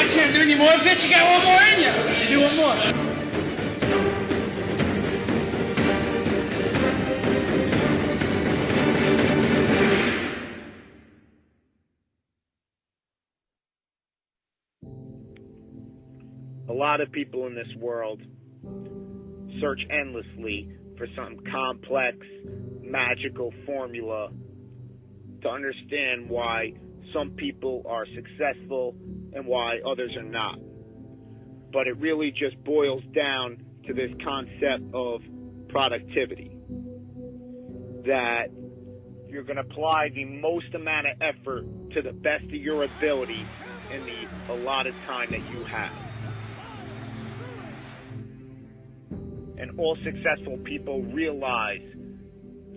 I can't do any more, bitch. You got one more in you. You do one more. A lot of people in this world search endlessly for some complex, magical formula to understand why some people are successful and why others are not. But it really just boils down to this concept of productivity. That you're going to apply the most amount of effort to the best of your ability in the allotted time that you have. And all successful people realize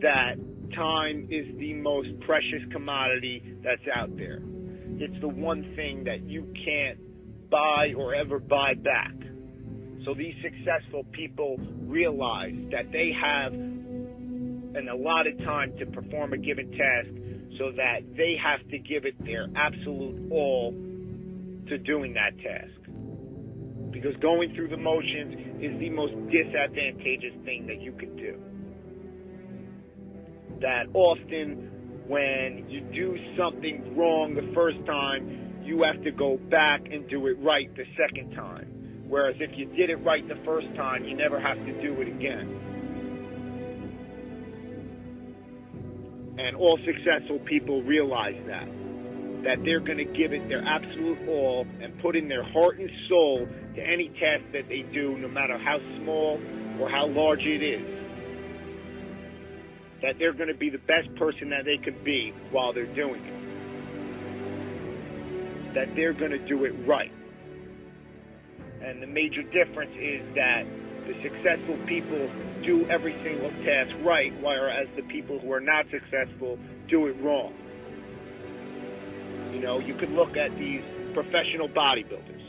that time is the most precious commodity that's out there. It's the one thing that you can't buy or ever buy back. So these successful people realize that they have an allotted time to perform a given task, so that they have to give it their absolute all to doing that task. Because going through the motions is the most disadvantageous thing that you can do. That often when you do something wrong the first time, you have to go back and do it right the second time. Whereas if you did it right the first time, you never have to do it again. And all successful people realize that they're going to give it their absolute all and put in their heart and soul to any task that they do, no matter how small or how large it is. That they're going to be the best person that they could be while they're doing it. That they're going to do it right. And the major difference is that the successful people do every single task right, whereas the people who are not successful do it wrong. You know, you could look at these professional bodybuilders.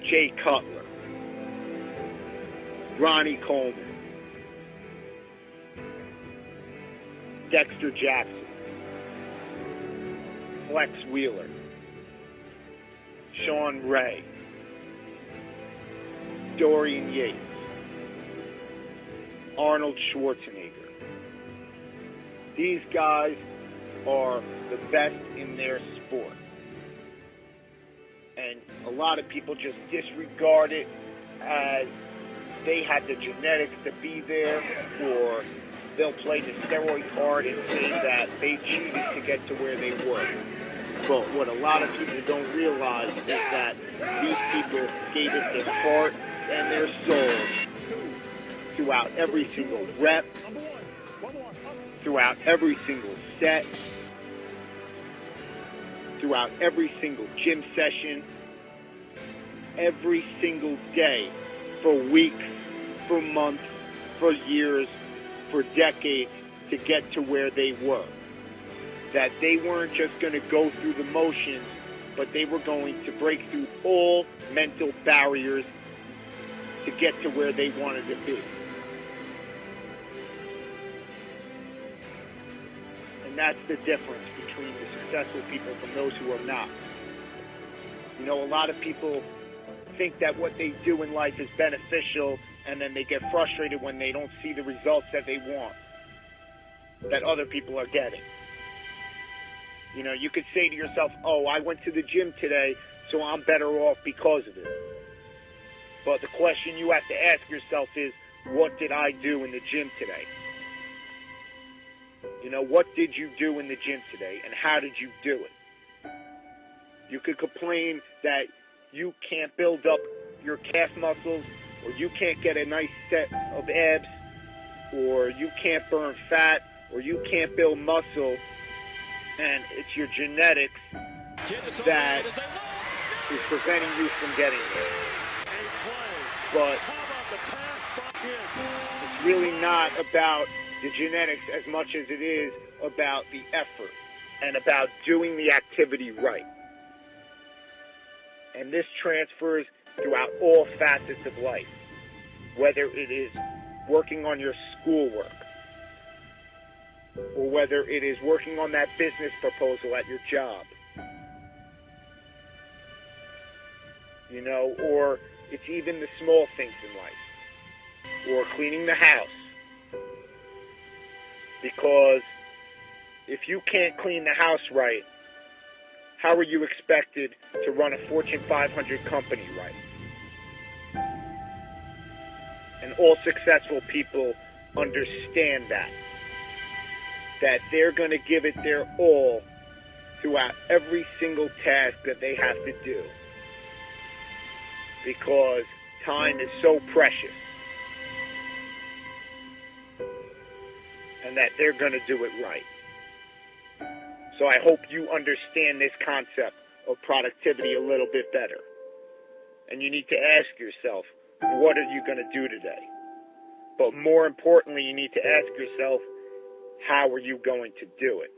Jay Cutler, Ronnie Coleman, Dexter Jackson, Flex Wheeler, Sean Ray, Dorian Yates, Arnold Schwarzenegger. These guys are the best in their sport. And a lot of people just disregard it as they had the genetics to be there, or they'll play the steroid card and say that they cheated to get to where they were. But what a lot of people don't realize is that these people gave it their heart and their soul throughout every single rep, throughout every single set, throughout every single gym session, every single day, for weeks, for months, for years, for decades, to get to where they were. That they weren't just going to go through the motions, but they were going to break through all mental barriers to get to where they wanted to be. And that's the difference between the successful people from those who are not. You know, a lot of people think that what they do in life is beneficial, and then they get frustrated when they don't see the results that they want, that other people are getting. You know, you could say to yourself, oh, I went to the gym today, so I'm better off because of it. But the question you have to ask yourself is, what did I do in the gym today? You know, what did you do in the gym today, and how did you do it? You could complain that you can't build up your calf muscles, or you can't get a nice set of abs, or you can't burn fat, or you can't build muscle, and it's your genetics that is preventing you from getting there. But it's really not about the genetics as much as it is about the effort and about doing the activity right. And this transfers throughout all facets of life, whether it is working on your schoolwork, or whether it is working on that business proposal at your job, you know, or it's even the small things in life, or cleaning the house. Because if you can't clean the house right, how are you expected to run a Fortune 500 company right? And all successful people understand that they're going to give it their all throughout every single task that they have to do, because time is so precious, and that they're going to do it right. So I hope you understand this concept of productivity a little bit better. And you need to ask yourself, what are you going to do today? But more importantly, you need to ask yourself, how are you going to do it?